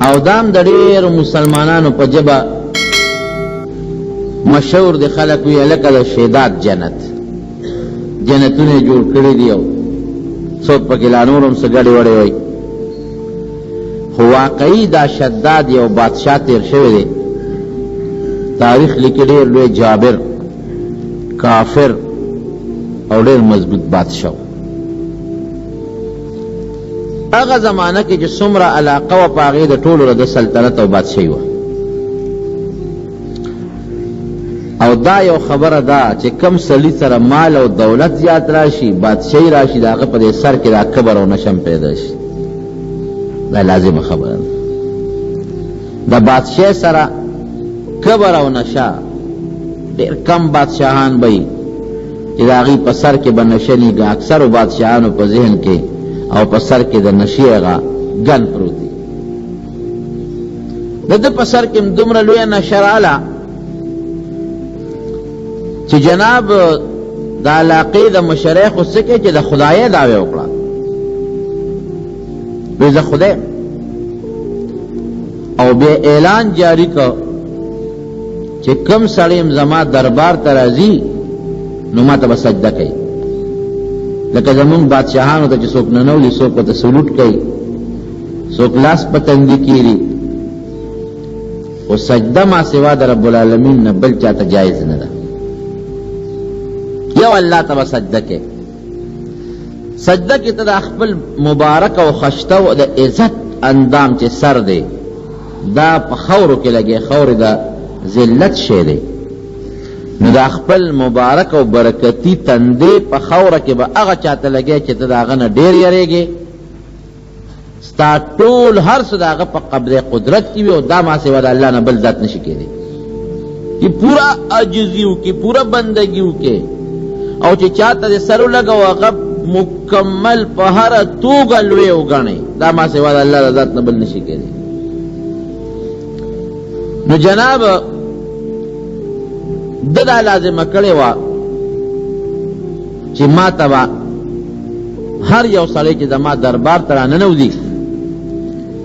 او دام د ډېرو مسلمانانو په ژبه مشهور دی، خلک وی لکه د شیدات جنت، جنتونه جوړ کړي دي او څوک پکې لا نور هم څه ګډې وړې وایي. خو واقعي دا شداد یو بادشاه تیر شوی دی، تاریخ لیکي ډېر لوی جابر کافر او ډېر مضبوط بادشاه. هغه زمانه کې چې څومره علاقه وه په هغې د ټولو د سلطنت او بادشاهي وه. او دا یو خبره ده چې کم سړي سره مال او دولت زیات راشي، بادشاهي راشي، د هغه په دې سر کې دا کبر او نشم پیدا شي. دا لازمه خبره ده. د بادشاه سره کبر او نشه ډېر کم بادشاهان به وي چې د هغې په سر کې به نشه نیږي. اکثرو بادشاهانو په ذهن کې او په سر کې د نشې هغه ګن پروت دی. د ده په سر کې دومره لویه نشه راله چې جناب د علاقې د مشرخو څه کې چې د خدایۍ دعوې وکړه، وی زه خدای، او بیا اعلان جاری کړ چې کم سړی زما دربار ته راځي نو ما ته به سجده کوي. لکه زمونږ بادشاهانو ته چې څوک ننولي څوک ورته سلوټ کوي، څوک لاس په تندي کیږي، خو سجده ما سوا د رب العالمین نه بل چاته جایز نه ده. یو الله ته به سجده کې، سجده کې ته د خپل مبارک او خشته او د عزت اندام چې سر دی دا په خاورو کې لګي، خاورې د ذلت شی دی، نو دا خپل مبارک او برکتی تندې په خاوره کې به هغه چاته لګي چې ته د هغه نه ډېر یریږې، ستا ټول هر څه د هغه په قبضه قدرت کې وي او دا ما سوا د الله نه بل ذات نشي کېدی. چې پورا عاجزي وکړي، پورا بندګي وکړي، او چې چاته د سر ولګو هغه مکمل په هره توګه لوی وګڼي، دا ما سوا د الله د ذات نه بل نشي کېدی. نو جناب دا لازمه کړې وه چې ما ته به هر یو سړی چې زما دربار ته راننوځي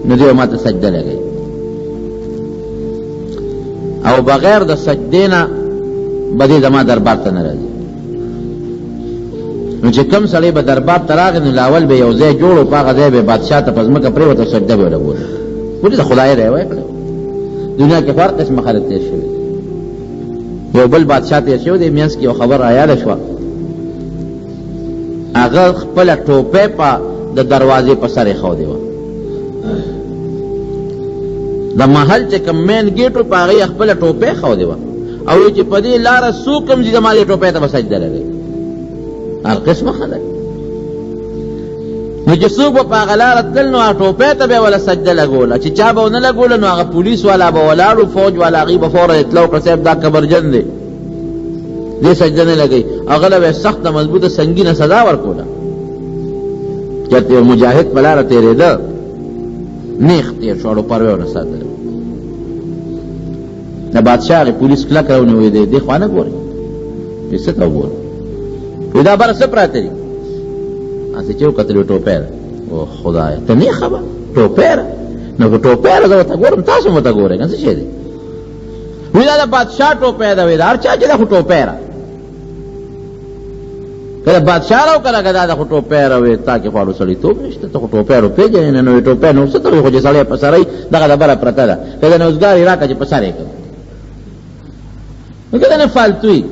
نو دی ما ته سجده لګوي، او بغیر د سجدې نه به دی زما دربار ته نه راځي. نو چې کم سړی به دربار ته راغی نو لاول به یو ځای جوړ و، په هغه ځای به بادشاه ته په ځمکه پرېوته، سجده به یې ولګوله. ولې د خدای رایه کړی. دنیا کې هر قسمه خلک تېر شوي، یو بل بادشاه تېر شوی دی، منځ کې یو خبر رایاده شوه، هغه خپله ټوپۍ په د دروازې په سر ایښودې وه. د محل چې کوم مین ګیټ و په هغې یې خپله ټوپۍ ایښودې وه، او چې په دې لاره څوک هم ځي زما دې ټوپۍ ته به سجده لګوي. هر قسمه خلک، نو چې څوک به په هغه لاره تلل نو هغه ټوپۍ ته به یې وله سجده لګوله، چې چا به ونه لګوله نو هغه پولیس والا به ولاړ و، فوج والا هغې به فوره اطلاع وکړه صاحب دا کبرجن دی، دې سجده نه لګوي. هغه له به یې سخته مضبوطه سنګینه سزا ورکوله. چېرته یو مجاهد په لاره تېرېده، نیغ تېر شو، اړو پروې ونه ساتلی. د بادشاه هغې پولیس کلک راونیوی دی، دې خوا نه ګورې، وایي څه ته وګوره، وایي دا بره څه پراته دي؟ هسې چې وکتل ټوپۍ ده. او خدایه ته نه خبر ټوپۍ ده، نو که ټوپۍ ده زه ورته ګورم تاسو هم ورته ګورئ که څه شی دی؟ وایي دا د بادشاه ټوپۍ ده، وایي د هر چا چې ده خو ټوپۍ ده، که د بادشاه ده او که لکه دا ده خو ټوپۍ ده، وایي تا کې خو سړیتوب نشته، ته خو ټوپۍ رو پېژنې نه، نو وایي ټوپۍ نو څه ته وایي، خو چې سړی په سر دغه د بره پرته ده، که د نوزګار یې راکړه چې په سر یې کړه، نو که د نه فالتو وي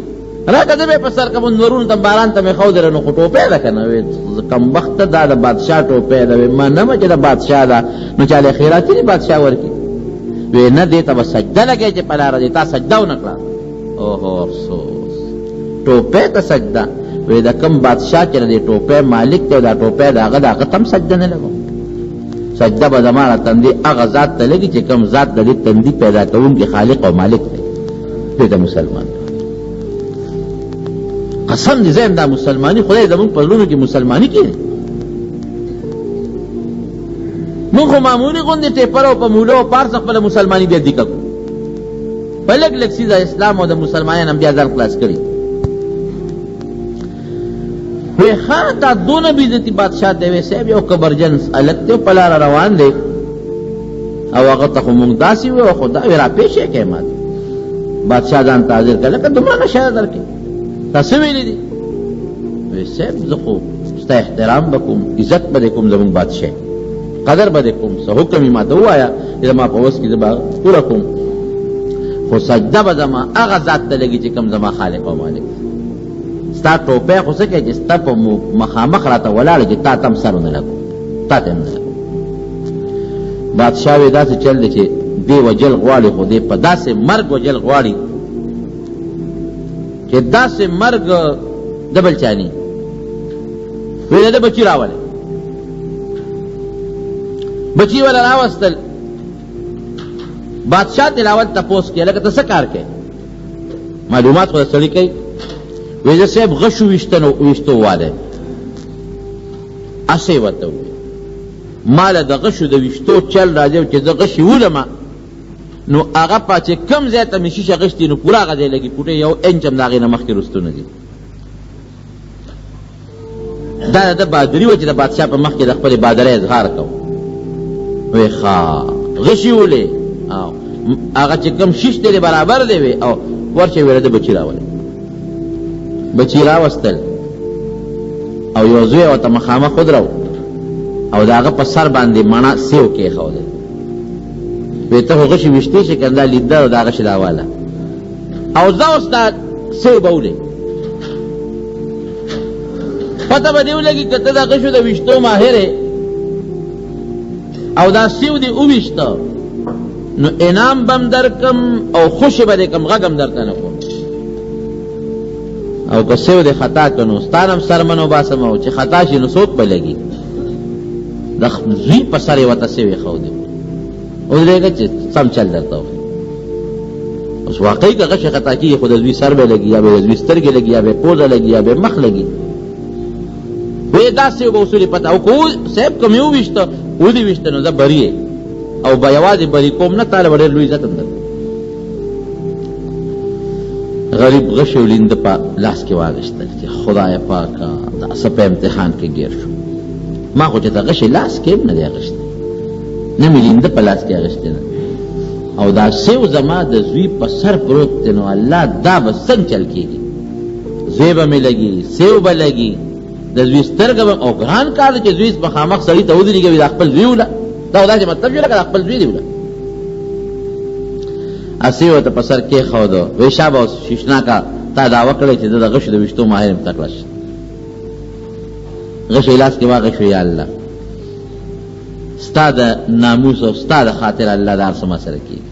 راکه زه به یې په سر کړم، نورونو ته باران ته مې ښودله نو خو ټوپۍ ده که نه، وایي کمبخته دا د بادشاه ټوپۍ ده، وایي منمه چې د بادشاه ده، نو چاله خیراتي دي بادشاه ورکړي، وایي نه دې ته به سجده لګوي چې په لاره دې تا سجده ونه کړه. اوهو افسوس، ټوپۍ ته سجده، وایي د کوم بادشاه چې د دې ټوپۍ مالک دی او دا ټوپۍ د هغه د هغه ته هم سجده نه لګوم. سجده به زما له تندي هغه ذات ته لګي چې کوم ذات د دې تندي پیدا کوونکي خالق او مالک دی، دې ته مسلمان. قسم دې زه دا مسلماني خدای زمونږ په زړونو کې مسلماني کړي. مونږ خو معمولي غوندې ټیپر او په موله او پارس خپله مسلماني بیا دیکه کړو، په لږ لږ څیزه اسلام او د مسلمانیان هم بیا ځان خلاص کړي. وی خان دا دونه بیزتی بادشاہ دی، وی صاحب یو کبرجن هلک دی په لاره روان دی، او هغه ته خو مونږ داسې وي او خو دا وي راپېښې کوې ما ته بادشاه ځان ته حاضر کړه لکه دومره نشه درکې تا څه ویلي دي وی صاحب زه خو ستا احترام به کوم عزت به دې کوم زمونږ بادشاه قدر به دې کوم څه حکم یې ما ته ووایه چې زما په وس کې زه به پوره کوم خو سجده به زما هغه ذات ته لګي چې کوم زما خالق او مالک ستا ټوپی خو څه کوي چې ستا په مخامخ راته ولاړ چې تا ته هم سر ونه لګو تا ته هم نه لګو بادشاه وی داسې چل دی چې دې وجل غواړي خو دې په داسې مرګ وجل غواړي چې داسې مرګ د بل چا نه وی د بچي راولې بچي ولا راوستل بادشاہ تلاوت تپوس کیا لکه ته څه کار کوي معلومات خو سړی کوي وی زه صاحب غشو ویشتو واده اسې ورته وویل ماله د غشو د ویشتو چل راځي چې زه غشي ولمه نو هغه پاچې کم ځای ته مې شیشه غشتي نو پوره هغه ځای لګي پوټې یو انچ هم د هغې نه مخکې رستو نه دي دا د بهادري وه چې د بادشاه په مخ کې د خپلې بهادرۍ اظهار کو وی ښه غشي ولې هغه چې کم شیش دی برابر دی وی او ورچې ویله د بچي راولې بچي راوستل او یو زوی ورته مخامخ ودرو او د هغه په سر باندې مڼه سیو کېښودی وی ته خو غشي ویشتې شي که دا لیده او دا غشي راواله او زه اوس دا سیو به ولې پته به دې ولګي که ته د غشو د ویشتو ماهر او دا سیو دې وویشته نو انعام بم درکم او خوشی به دې کم غږ هم درته نه کوم او که سیو دې خطا که نو ستانم سرمنو باسم او چې خطا شي نو څوک به لګي د زوی په سر یې ورته سیو ایښودی ودرېږه چې سم چل درته وښي اوس واقعي که غشي خطا کېږي خو د زوی سر به لګي یا به د زوی سترګې لګي یا به پوزه لګي یا به مخ لګي وی دا سیو به اصولي پته او که صاحب که مې وویشته ودې ویشته نو زه بری او به یوازې بری کوم نه تاله به ډېر لوی عزت هم درکوم غریب غشي ولینده په لاس کې واغېستل چې خدای پاکه دا څه په امتحان کې ګیر شو ما خو چې ته غشي لاس کې هم نه دی اخیستی نه مې لینده په لاس کې اخیستې نه او دا سیو زما د زوی په سر پروت دی نو الله دا به څنګه چل کېږي زوی به مې لګي سیو به لګي د زوی سترګه به او ګران کار دی چې زوی مخامخ سړي ته ودرېږي دا خپل زوی وله دا داسې مطلب شو لکه خپل زوی دی وله اسی ورته په سر کېښوده وی شابه اوس شیشناکه تا دعوه کړی چې زه د غشو د ویشتو ماهر یم تکړه شه غشی لاس کې واغې شو یا الله ستا د ناموس او ستا د خاطر الله دا هر څه ما سره کېږي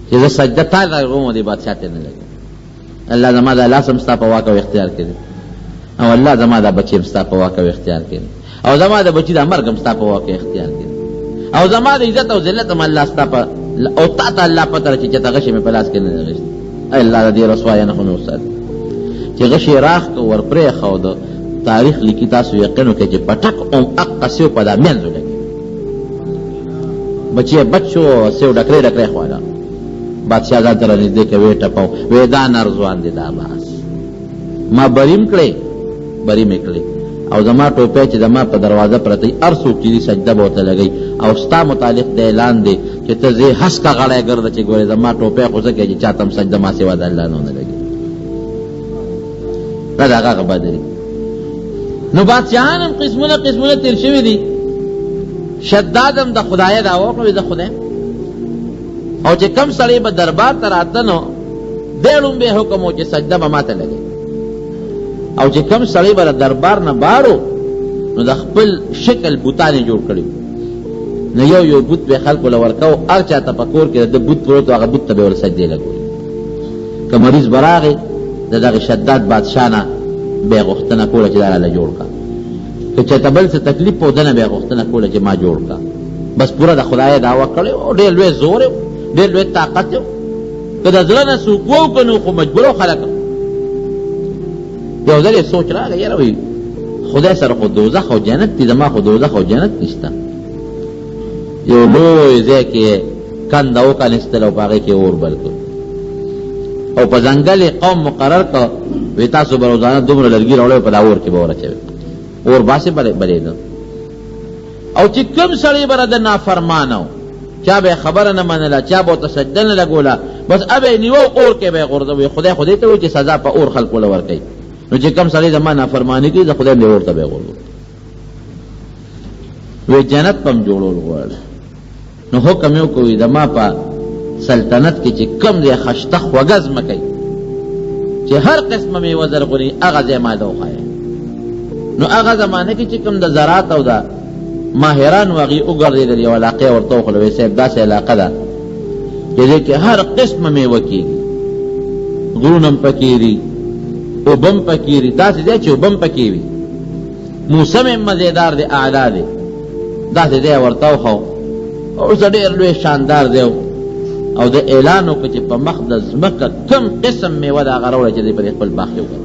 چې زه سجده تا ته کوم دې بادشاه ته نه لګي الله زما دا لاس هم ستا په واک او اختیار کې دی او الله زما دا بچی هم ستا په واک او اختیار کې دی او زما د بچی دا مرګ هم ستا په واک او اختیار کې دی او زما د عزت او ذلت هم الله ستا په او تا ته الله پته چې چېرته غشي مې په لاس کې نه دی غشتی ای الله د دې رسوایه نه خو مې وساتي چې غشي راښ که ور پرېښوده تاریخ لیکي تاسو یقین وکړئ چې پټک اقه سیو په دا منځو لګي بچی بچ شو سیو ډکرې ډکرې خواله بادشاه ځان ته رانږدې کوي ویې ټپو وی دا نرځوان دی دا باس ما بریم کړې بریم یې کړې او زما ټوپی چې زما په دروازه پرته وي هر څوک چې دي سجده به ورته لګوي او ستا متعلق د اعلان دی چې ته زه هسکه غړی ګرده چې ګورې زما ټوپی خو څه کوي چې چا ته هم سجده ما سوا د الله نه ونه لګي دا د هغه بهادري نو بادشاهان هم قسمونه قسمونه تیر شوي دي شداد هم د خدایه دعوه کوي زه خدای او چې کم سړی به دربار ته راته نو دی لومبی حکم و چې سجده به ماته لګي او چې کم سړی به دربار نه باړو نو د خپل شکل بوتان یې جوړ کړي نو یو یو بوت به خلکو له ورکوو هر چا ته په کور کې د بوت پروت و هغه بوت ته به ور سجدې لګولي که مریض به راغی د دغې شداد بادشاه نه به یې غوښتنه کوله چې دا راله جوړ کړه که چېرته بل څه تکلیف و ده نه به یې غوښتنه کوله چې ما جوړ کړه بس پوره د خدای دعوه کړې و ډېر لوی زور و ډېر لوی طاقت و که د زړه نه څوک وکړو خو مجبور و خلک یو ځل یې سوچ راغی یاره وایي خدای سره خو دوزخ او جنت دي زما خو دوزخ او جنت نشته یو لوی ځای کې کنده وکنستل او په هغې کې اور بل کړ او په ځنګل قوم مقرر کړ وی تاسو به روزانه دومره لرګي راوړئ په دا اور کې به ورچوئ اور باسې بلېده او چې کوم سړی به د نافرمانه و چا به خبره نه منله، چا به تسجل نه لګوله، بس ابه نیو اور کې به غورځوي. خدای خدای ته وایي چې سزا په اور خلکو له ورکوي. نو چې کم سړی زما نافرماني کوي د خدای اور ته به غورځوي. وی جنت پم جوړول غواړي. نو حکم یو کوي زما په سلطنت کې چې کم دی خشته خوږه ځمکه چې هر قسمه میوه زرغوني هغه ځای ما ته وښایه. نو هغه زمانه کې چې کوم د زراعت او د ماهران هغوی وګرځېدل، یو علاقه ورته وښوله، وایي صاحب داسې علاقه ده چې دې کې هر قسمه میوه کېږي، غرونه هم پکې دي، اوبه هم پکې دي، داسې دی چې اوبه هم پکې وي، موسم یې مزېدار دی، اعلی دی. داسې دی ورته وښو، اوس ډېر لوی شاندار دی. او د اعلان وکړه چې په مخ د ځمکه کم قسم میوه د هغه راوړی چې دی په خپل باغ کې وکړه.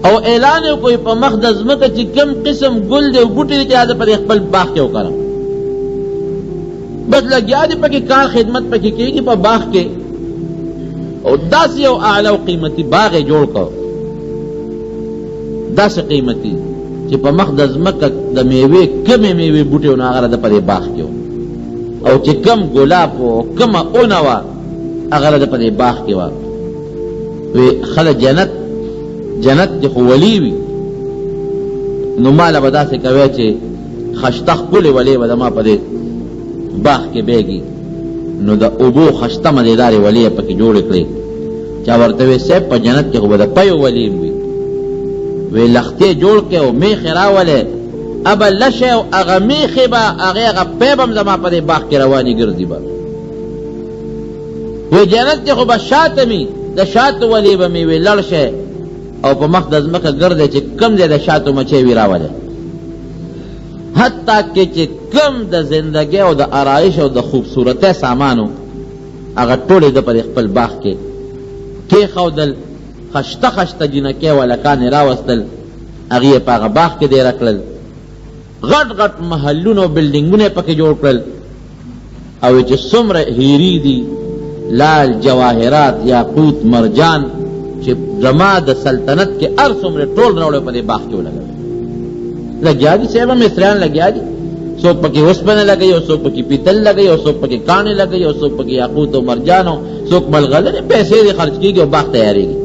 او اعلان وکړي په مخ د ځمکه چې کم قسم ګل دی او بوټي دی چې هغه په خپل باغ کې وکړم. بس لګیا دی پکې کار خدمت پکې کېږي په باغ کې. او داسې یو اعلی او قیمتي باغ یې جوړ کړ، داسې قیمتي چې په مخ د ځمکه د میوې کمې میوې بوټي نو هغه د په باغ کې و. او چې کم ګلاب و کمه اونه وه هغه د په باغ کې وه. وی خله جنت دی خو ولی وي، نو ماله به داسې کوی چې خشته ښکلې ولې به زما په دې باغ کې بیږي. نو د اوبو خشته مزېدارې ولې یې پکې جوړې کړې. چا ورته وی صاحب په جنت کې خو به د پیو ولي وي. وی لختې جوړ کړې او میخې راولې، ابه لشه او هغه میخې به هغه پیب هم زما په دې باغ کې روانې ګرځي به. وی جنت کې خو به شاته مي د شاتو ولې به مې وی لړ شی او په مخ د ځمکه ګرځي چې کم دی د شاتو مچۍ وي راولې. حتی کې چې کم د زندګۍ او د آرایش او د خوبصورتۍ سامانو هغه ټول یې د په خپل باغ کې کېښودل. خشته خشته جینکۍ ولکانې راوستل، هغې یې په هغه باغ کې دیره کړل. غټ غټ محلونه او بلډینګونه یې پکې جوړ کړل. او چې څومره هیري دي، لال، جواهرات، یاقوت، مرجان چې زما د سلطنت کې هر څومره ټول راوړی په دې باغ کې ولګوي. لګیا دي صاحبه مصریان لګیا دي، څوک پکې اوسپنه لګوي او څوک پکې پیتل لګوي او څوک پکې کاڼې لګوي او څوک پکې یاقوت او مرجان او څوک ملغلرې، پیسې دې خرچ کېږي او باغ تیارېږي.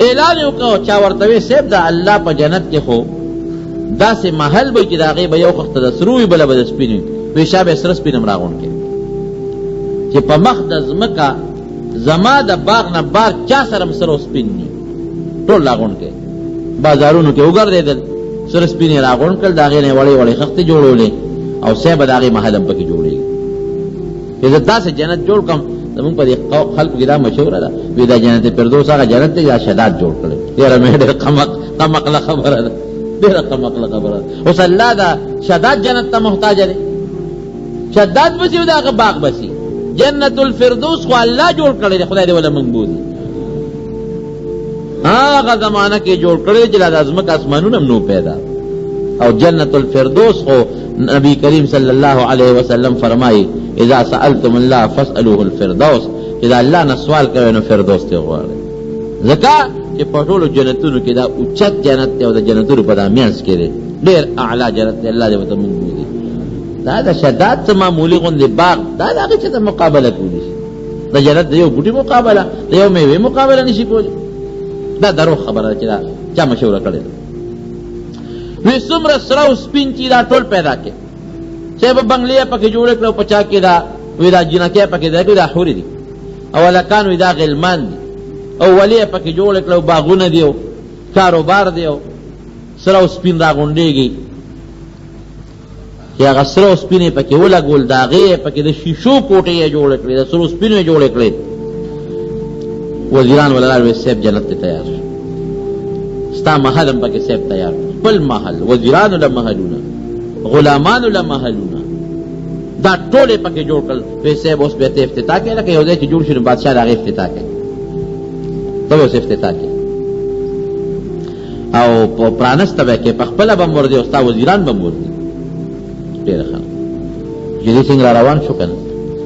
اعلان یې وکړ چا ورته وی صاحب د الله په جنت کې خو داسې محل به چې د هغې به یو خښته د سرو وي بله به د سپین وي. وی شا به سره سپین هم راغونډ کړي چې په مخ د ځمکه زما د باغ نه بار چا سره هم سره او سپین ني، ټول راغونډ کړي. بازارونو کې وګرځېدل، سره سپین یې راغونډ کړل، د هغې نه یې وړې وړې خښتې جوړولې او صاحب د هغې محل هم پکې جوړېږي. چې زه داسې جنت جوړ کړم. زمونږ په دې خلکو کې دا مشهوره ده، وی دا جنت فردوس هغه جنت دی یا شداد جوړ کړی. یاره مې ډېره قمقله خبره ده، ډېره قمقله خبره ده. اوس الله دا شداد جنت ته محتاج دی؟ شداد بسي او د هغه باغ بسي؟ جنت الفردوس خو الله جوړ کړی دی، خدای دې وله موږ بولي. هغه زمانه کې جوړ کړی چې دا د ځمکه اسمانونه هم نو پیدا. او جنت الفردوس خو نبی کریم صلی الله علیه وسلم فرمایي اذا سألتم الله فاسألوه الفردوس، اذا الله نه سوال کوي نو فردوس ته غواړئ. ځکه چې په ټولو جنتونو کې دا اوچت جنت دی او د جنتونو په دا منځ کې دی ډېر اعلی جنت دی. الله دې ورته موږ بولي. دا د شداد څه معمولي غوندې باغ دا د هغې څه مقابله کولی شي؟ د جنت د یو بوټي مقابله، د یو میوې مقابله نشي کولی. دا دروغ خبره ده چې دا چا مشوره کړې ده. وی څومره سره او سپین چې دا ټول پیدا کړي. صاحب بنګلې پکې جوړې کړه او په چا کې دا وی دا جینکۍ پکې دا دا حورې دي او هلکان وی دا غلمان دي او ولې پکې جوړې کړه او باغونه دي او کاروبار دی او سره او سپین راغونډېږي. چې هغه سره او سپین یې پکې ولګول، د هغې پکې د شیشو کوټې یې جوړې کړې، د سرو سپینو یې جوړې کړې. وزیران ولاړ وی صاحب جنت ته تیار شو، ستا محل هم پکې صاحب تیار، خپل محل، وزیرانو له محلونه، غلامانو له محلونه، دا ټول یې پکې جوړ کړل. وی صاحب اوس بیا ته افتتاح کوې، لکه یو ځای چې جوړ شي نو بادشاه د هغې افتتاح کوي، ته اوس افتتاح کوې او په پرانسته به کې په خپله به مردي او ستا وزیران به مردي. ډېره ښه جدي څنګه را روان شو که نه.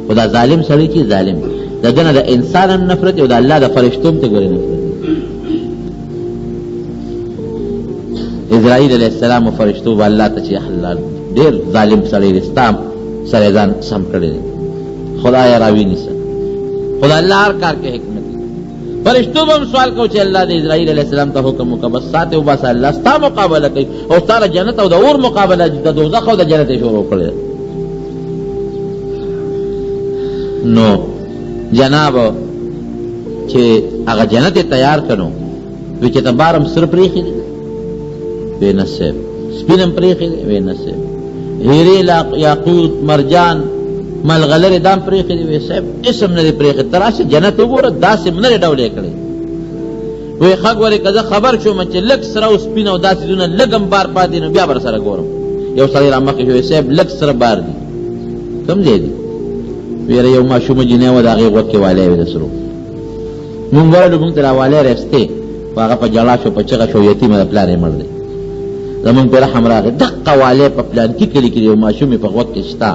خو دا ظالم سړی چې ظالم د ده نه د انسان هم نفرت او د الله د فرشتو هم ته ګورې نفرت. اسرائیل علیہ السلام و فرشتو با اللہ تا چی احلال دیر ظالم سڑی رستام سر ازان سم کردی خدا یا راوی نیسا خدا اللہ ہر کار کے حکمت فرشتو با ہم سوال کو چی اللہ دے اسرائیل علیہ السلام تا حکم مقبس ساتے و باسا اللہ ستا مقابلہ کئی اور ستارا جنت او دا اور مقابلہ دا دوزخ او دا جنت شروع کردی نو جناب چی اگا جنت تیار کنو وی چی تبارم سر پریخی دی وی نصیب سپینم پریخی دی وی نصیب ہیری یاقوت مرجان ملغلر دام پریخی دی وی صاحب اسم ندی پریخی تراسی جنت گورا داسم ندی ڈولے کڑی وی خاک وری کذا خبر شو من چی لگ سراو سپین و داسی دونا لگم بار پاتی نو بیا بر سر گورم یو صدی رامقی شوی صاحب لگ سر بار دی کم دے دی ویره یو ماشوم جنې و د هغې غوږ کې والی وي د سرو مونږ ورلو مونږ ته را والی رستی خو هغه په ژړا شو په چغه شو یتیمه د پلار یې مړ دی زمونږ په رحم راغی دقه والی په پلانکي کلي کې یو ماشوم یې په غوږ کې شته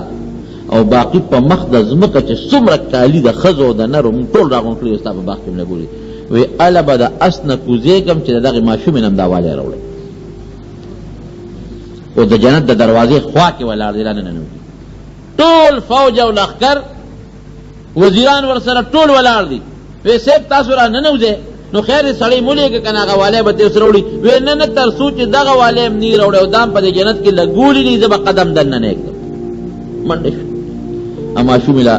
او باقي په مخ د ځمکه چې څومره کالي د ښځو او د نرو مونږ ټول راغونډ کړي ستا په باغ کې م لګولي وی اله به د اس نه کوزېږم چې د دغې ماشومې نه م دا والی راوړی او د جنت د دروازې خوا کې ولاړ دی را نه ننوځي ټول فوج او لښکر وزیران ورسره ټول ولاړ دي وی صاحب تاسو را ننوځئ نو خیر سړی مولیږه که نه هغه والی به ترې سره وړي وی نه نه تر څو چې دغه والی م نی راوړی او دا م په دې جنت کې لګولي دي زه به قدم دننه نه ږدم منډه شو ماشومې له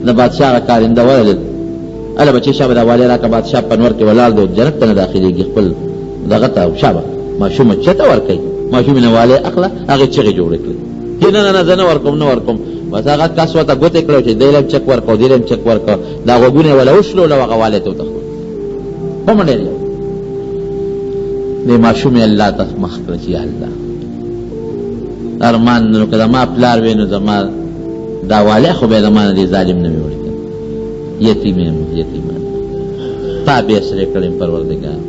د بادشاه هغه کارنده ورلید اله بچې شابه دا والی راکړه بادشاه پنور کې ولاړ دی جنت ته نه داخلېږي خپل دغه ته شابه ماشومه چته ورکوي ماشومې نه والی اخله هغې چغې جوړې کړې نه نه نه زه نه ورکوم نه ورکوم بس هغه کس ورته ګوتې کړی چې دی له چک ورکړه دی له چک ورکړه دا غوږونه یې وله وشلول او هغه والی ته وتښتول په منډه یې دې ماشوم یې الله ته مخ کړه چې یا الله ارمان نو که زما پلار وی نو زما دا والی خو به یې زما نه دې ظالم نه مې وړي کړه یتیم یم یتیمان تا بې سرې کړی پروردګار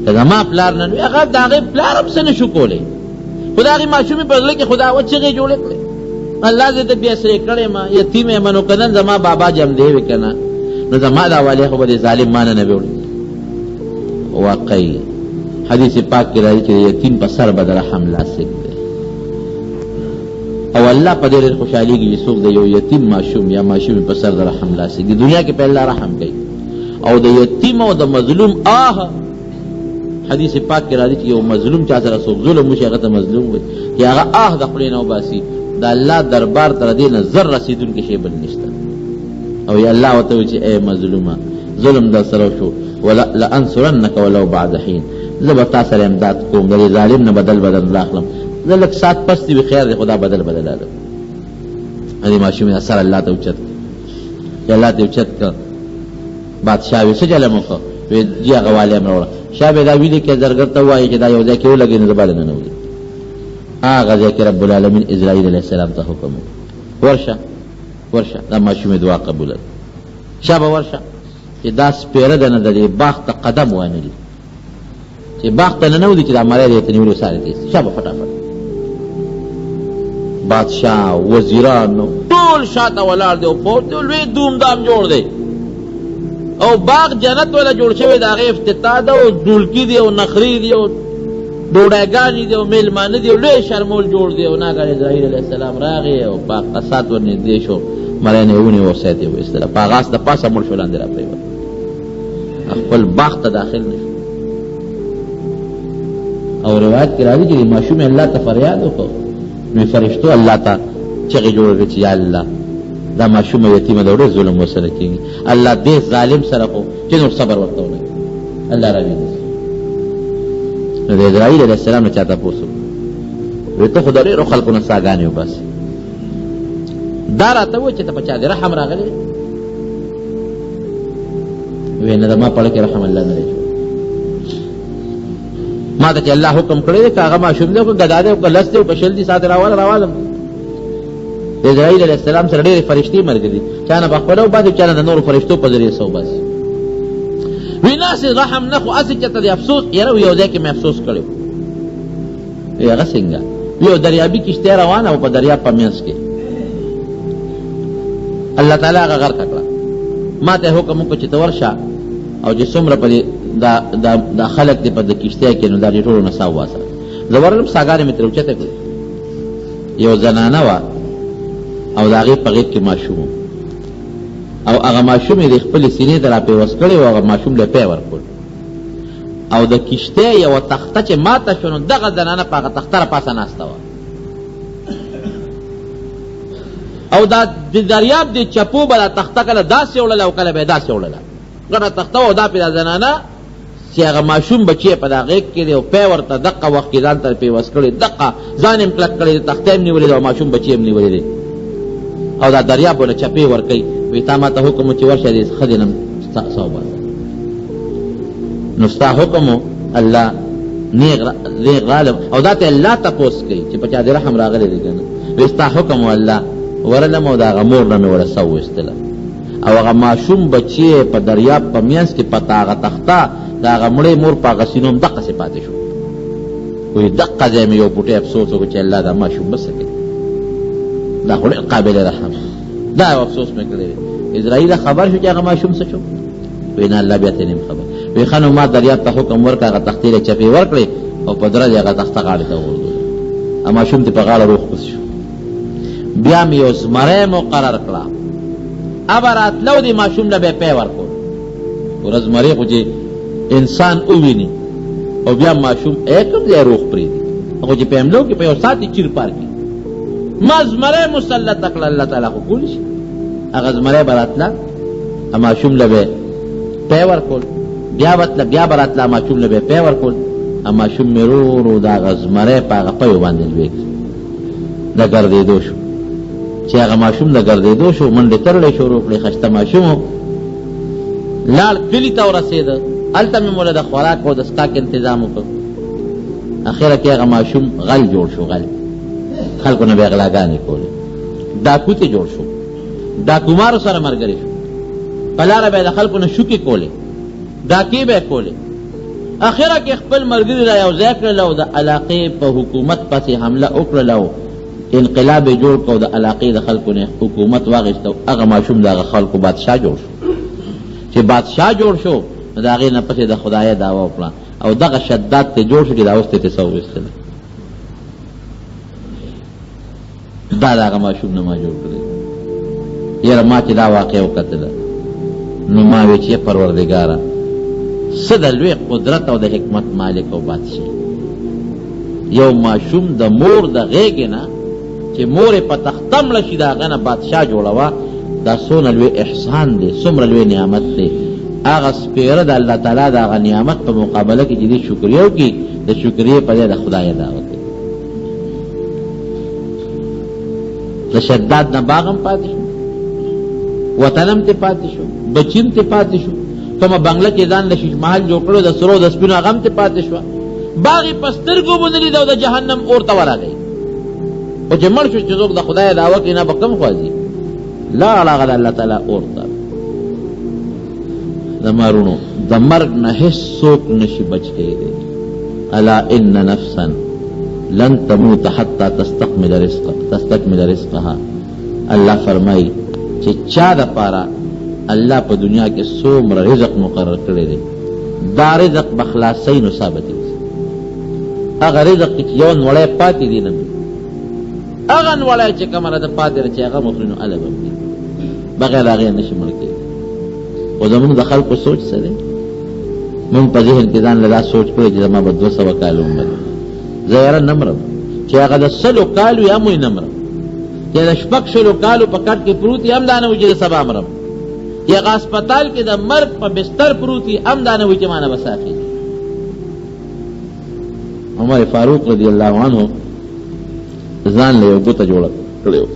که زما پلار نه وي هغه د هغې پلار هم څه نه شو کولی خو د هغې ماشومې په زړه کې خو د هغه چغې جوړې کړې الله زه ته بې سرې کړی یم یتیم یم نو که نن زما بابا جمدی وي که نه نو زما دا والی خو به د ظالم ما نه نه وړي واقعي حدیث پاک کې راځي چې یتیم په سر به د رحم لاسک دی او الله په دې ډېر خوشحالېږي چې څوک د یو یتیم ماشوم یا ماشومې په سر د رحم لاسک دی دنیا کې په الله رحم کوي او د یتیم او د مظلوم حدیث پاک کې راځي چې یو مظلوم چا سره څوک ظلم وشي هغه ته مظلوم وي چې هغه د خولې نه وباسي د الله دربار تر دې نه زر رسېدونکی شی بل نشته او یا الله ورته وایي چې ای مظلومه ظلم در سره شو لانصرنک ولو بعد حین زه به تا سره امداد کوم د دې ظالم نه بدل اخلم زه لږ ساعت پس دي خیر دی خدا بدل الم دې ماشومې سر الله ته اوچت چې الله ته اوچت کړ بادشاه وی څه جلم وکړه وی جي هغه والی م راوړه شاه به دا ویلي کې زرګر ته وایي چې دا یو ځای کې ولګي نو زه باندې ننوځي هغه ځای کې رب العالمین اسرائیل علیه السلام ته حکم وکړ ورشه دا ماشومې دعا قبوله شاه به ورشه چې دا سپېره ده نه د دې باغ ته قدم وانهلي چې باغ ته ننوځي چې دا مری دی ته نیولو سارې ته شاه به فټافټ بادشاه وزیرانو ټول شاته ولاړ دی او فوج دی لوی دومدام جوړ دی او باغ جنت ولا جوړ شوی د هغې افتتاح ده او ډولکي دی او نخري دی او ډوډیګانې دي او میلمانه دي او لوی شرمول جوړ دی او ناګهانه اسرائیل علیه السلام راغی او باغ قصات ورنږدې شو مری نه یې ونیو او سیت یې وایستله په هغه اس د پاسه مړ شو لاندې را پرېوت خپل باغ ته داخل نه شو او روایت کې راځي چې ماشومې الله ته فریاد وکړو نو فرشتو الله ته چغې جوړې کړې چې یا الله دا ماشومه یتیمه ده ډېر ظلم ورسره کېږي الله دې ظالم سره خو چې نور صبر ورته ونه کړي الله راوي نو د اسرائیل علیه السلام نه چا تپوس وکړو ته خو د ډېرو خلکو نه ساګانې وباسې دا راته ووایي چې ته په چا دې رحم راغلی وی نه د ما په اړه کې رحم الله نه دی ما ته چې الله حکم کړی دی که هغه ماشوم دی او که ګدا دی او که لس دی او که شل دي ساعت راوالم د اسرائیل علیه السلام سره ډېرې فرشتې ملګري چا نه به خپله وباسي چا نه د نورو فرشتو په ذریعې څه وباسي وی ناسې رحم نه خو هسې چېرته د افسوس یاره یو ځای کې مې افسوس کړی وی هغه څنګه یو دریابي کشتۍ روانه وه په دریاب په منځ کې الله تعالی هغه غرقه کړه ما ته یې حکم وکړه چې ته ورشه او چې څومره په دې دا خلق دی په د کشتۍ کې نو دا دې ټولو نه سا وباسه. زه ورغلم ساګانې مې ترې اوچته کړې، یو زنانه وه او د هغې په غېږ کې ماشوم و او هغه ماشوم یې د خپلې سینې ته را پیوست کړی و، هغه ماشوم له پی ورکړ او د کشتۍ یوه تخته چې ماته شوه نو دغه زنانه په هغه تخته را پاسه ناسته وه او دا د دریاب د چپو به دا تخته کله داسې وړله او کله به یې داسې وړله، ګڼه تخته وه او دا پې دا زنانه چې هغه ماشوم بچی په دا غېږ کې دی او پی ورته دقه وخت کې ځان ته پیوست کړی، دقه ځان یې کلک کړی دی، تخته یې نیولې ده او ماشوم بچی یې نیولې دی او دا دریاب ونه چپې ورکوي. وایي تا ما ته حکم و چې ورشه دې ښځې نه سا وباسه. نو ستا حکم و الله نیغ غالب او دا ته الله تپوس کوي چې په چا دې رحم راغلی دی که نه. وایي ستا حکم و الله ورلم او د هغه مور نه مې وړه سا وویستله او هغه ماشوم بچی په دریاب په منځ کې پته هغه تخته د هغه مړې مور په هغه سینو هم دقسې پاتې شو. وایي دقه ځای مې یو پوټی افسوس وکړو چې الله دا ماشوم به څه کوي، دا خو ډېر قابل رحم، دا یو افسوس مې کړی دی. اسرائیل خبر شو چې هغه ماشوم څه شو؟ وایي نه الله بیا ته نیم خبر. وایي ښه نو ما دریاب ته حکم ورکړه هغه تختې له چپې ورکړې او په درج هغه تخته غاړې ته وغورځولې، هغه ماشوم دې په غاړه روغ پس شو. بیا مې یو زمری مقرر کړه، ابه راتلو دې ماشوم له به یې پی ورکړ. ورځ زمری خو چې انسان وویني او بیا ماشوم کوم ځای روغ پرېږدي، هغه چې په حملو کې په یو ساعت یې چیر پار کړي. ما زمری مسلط کړه، الله تعالی خو کولی شي. هغه زمری به راتله ماشوم له به پی ورکړ، بیا به راتله ماشوم له به یې پی ورکړ، ماشوم مې ورو ورو د هغه زمری په هغه پیو باندې لوی کړ، د ګرځېدو شو. چې هغه ماشوم د ګرځېدو شو، منډې ترړې شروع کړې، ښایسته ماشوم و. لاړ کلي ته ورسېده، هلته مې موله د خوراک او د څښاک انتظام وکړ. اخره کې هغه ماشوم غل جوړ شو، غل خلکو نه به یې غلاګانې کولې. ډاکو ته جوړ شو، ډاکومارو سره ملګری شو، په لاره به یې د خلکو نه شوکې کولې، ډاکې به یې کولې. اخره کې خپل ملګري را یو ځای کړل او د علاقې په حکومت پسې حمله وکړله او انقلاب یې جوړ کړ او د علاقې د خلکو نه حکومت واخیست او هغه ماشوم د هغه خلکو بادشاه جوړ شو. چې بادشاه جوړ شو نو د هغې نه پسې د خدایه دعوه وکړه او دغه شداد ته جوړ شو چې دا اوس ته څه وویستله. دا د هغه ماشوم نه ما جوړ کړی. یاره ما چې دا واقع وکتله نو ما وی چې پروردګاره څه د لوی قدرت او د حکمت مالک او بادشاه. یو ماشوم د مور د غېږې نه چې مور یې په تخته مړه شي د هغه نه بادشاه جوړوه، دا څومره لوی احسان دی، څومره لوی نعمت دی. هغه سپېره د الله تعالی د هغه نعمت په مقابله کې چې دې شکریه وکړي، د شکریې په ځای د خدای دعوه کوي. د شداد نه باغ هم پاتې شو، وطن هم ترې پاتې شو، بچي هم ترې پاتې شو، کومه بنګله کې ځان له شیش محل جوړ کړو د سرو د سپینو هغه هم ترې پاتې شوه. باغ یې په سترګو ونه لید او د جهنم اور ته ورغی. خو چې مړ شو چې څوک د خدای دعوه کوي نه به کم خوځي، لاړ هغه د الله تعالی اور ته. د مارونو د مرګ نه هېڅ څوک نشي بچ کېدی. الا ان نفسا لن تموت حتی تستکمل رزقها. الله فرمایي چې چا دپاره الله په دنیا کې څومره رزق مقرر کړی دی، دا رزق به خلاصی نو ثابتېږي. هغه رزق کې چې یو نوړی پاتې دی نه هغه نوړی چې کومه ده پاتې ده چې هغه مخلي نو هله به مري، بغیر هغې نشي مړ کېدی. خو زمونږ د خلکو سوچ څه دی؟ مونږ په ذهن کې ځان له دا سوچ کړی چې زما به 200 کاله عمر زه یاره نه مرم، چې هغه د 100 کالو یا موی نه مرم، چې د 6 کالو په کټ کې پروت هم دا نه وي چې د سبا مرم، چې هغه هسپتال کې د مرګ په بستر پروت هم دا نه وي چې ما نه به ساخي. عمر فاروق رضی الله عنه ځان له یو ګوته جوړه کړې وه،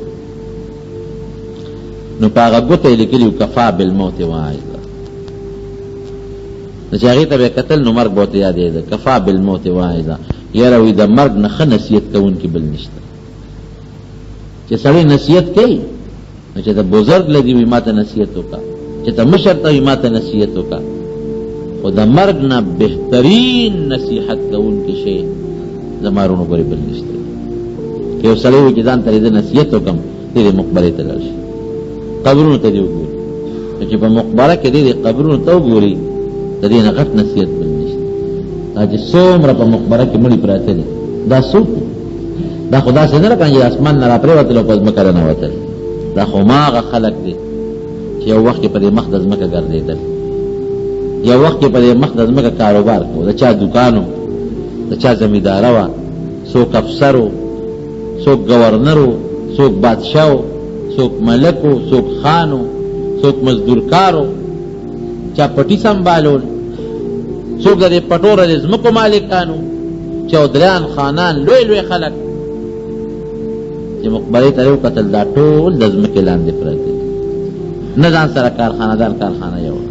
نو په هغه ګوته یې لیکلي وو کفا بالموت واعظا. نو چې هغې ته به یې کتل نو مرګ به ورته یادېده، کفا بالموت واعظا. یاره وایي د مرګ نه ښه نصیحت کوونکي بل نشته. چې سړی نصیحت کوي نو چې د بزرګ لدي وي ما ته نصیحت وکړه، چې ته مشر ته وي ما ته نصیحت وکړه. خو د مرګ نه بهترین نصیحت کوونکی شی زما وروڼو ګورې بل نشته. که یو سړی وي چې ځان ته د نصیحت وکړم دې د مقبرې ته لاړ شي، قبرونو ته دې وګوري. چې په مقبره کې دې قبرونو ته وګوري د دې نه غټ نصیحت بل نشته. دا چې څومره په مقبره کې مړي پراته دي دا څوک دي؟ دا خو داسې نه راکړي چې اسمان نه راپرېوتل او په ځمکه رانوتل. دا خو هماغه خلک دي چې یو وخت کې په دې مخ د ځمکه ګرځېدل، یو وخت کې په دې مخ د ځمکه کاروبار کوو، د چا دوکان و، د چا زمینداره وه، څوک افسر و، څوک گورنر و، څوک بادشاه و، څوک ملک و، څوک خان و، څوک مزدورکار و، چا پټي سنبالول، څوک د دې پټوره د ځمکو مالکانو، چودریان، خانان، لوی لوی خلک چې مقبرې ته وکتل دا ټول د ځمکې لاندې پراته دي. نه ځان سره کارخانهدار کارخانه یوړه،